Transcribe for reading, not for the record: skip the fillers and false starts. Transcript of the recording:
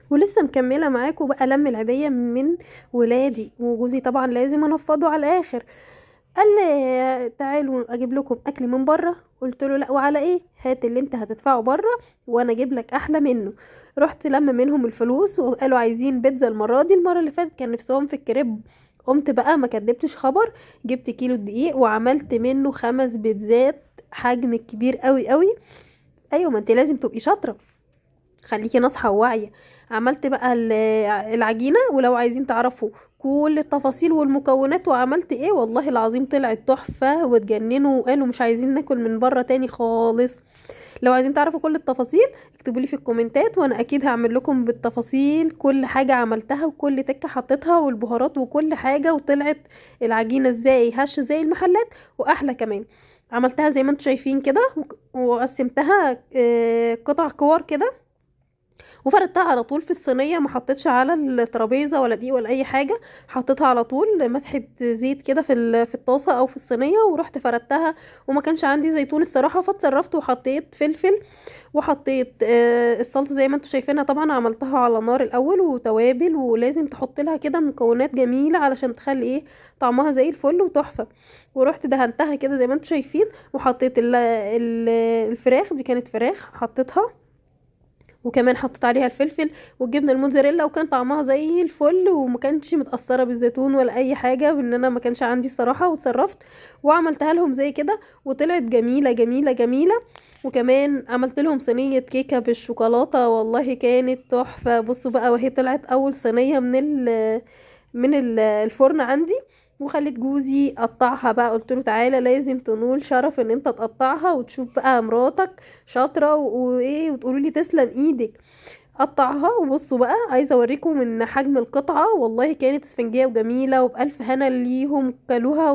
ولسه مكمله معاكم بقى لم العيديه من ولادي، وجوزي طبعا لازم انفضه على الاخر. قال لي تعالوا اجيب لكم اكل من بره. قلت له لا، وعلى ايه؟ هات اللي انت هتدفعه بره وانا اجيب لك احلى منه. رحت لما منهم الفلوس وقالوا عايزين بيتزا المره دي، المره اللي فاتت كان نفسهم في الكريب. قمت بقى ما كدبتش خبر، جبت كيلو دقيق وعملت منه 5 بيتزات، حجم كبير قوي قوي. ايوه، ما انت لازم تبقي شاطره، خليكي ناصحة وواعية. عملت بقى العجينة، ولو عايزين تعرفوا كل التفاصيل والمكونات وعملت ايه، والله العظيم طلعت تحفة واتجننوا وقالوا مش عايزين ناكل من بره تاني خالص. لو عايزين تعرفوا كل التفاصيل اكتبوا لي في الكومنتات، وانا اكيد هعمل لكم بالتفاصيل كل حاجة عملتها وكل تكة حطيتها والبهارات وكل حاجة، وطلعت العجينة ازاي هش زي المحلات واحلى كمان. عملتها زي ما انتم شايفين كده، وقسمتها قطع كور كده، وفردتها على طول في الصينيه، ما حطيتش على الترابيزه ولا دقيق ولا اي حاجه. حطيتها على طول مسحه زيت كده في الطاسه او في الصينيه، ورحت فردتها. وما كانش عندي زيتون الصراحه، فاتصرفت وحطيت فلفل، وحطيت الصلصه زي ما انتم شايفينها. طبعا عملتها على نار الاول وتوابل، ولازم تحط لها كده مكونات جميله علشان تخلي ايه طعمها زي الفل وتحفه. ورحت دهنتها كده زي ما انتم شايفين، وحطيت الفراخ دي، كانت فراخ حطيتها، وكمان حطيت عليها الفلفل والجبنه الموتزاريلا، وكان طعمها زي الفل، وما كانتش متاثره بالزيتون ولا اي حاجه، بان انا ما كانش عندي الصراحه، وتصرفت وعملتها لهم زي كده، وطلعت جميله جميله جميله. وكمان عملت لهم صينيه كيكه بالشوكولاته، والله كانت تحفه. بصوا بقى، وهي طلعت اول صينيه من الفرن عندي، وخليت جوزي قطعها بقى. قلت له تعالى لازم تنول شرف ان انت تقطعها، وتشوف بقى مراتك شاطره وايه، وتقولوا لي تسلم ايدك. قطعها. وبصوا بقى، عايزه اوريكم من حجم القطعه، والله كانت اسفنجيه وجميله وبألف هنا ليهم كلوها.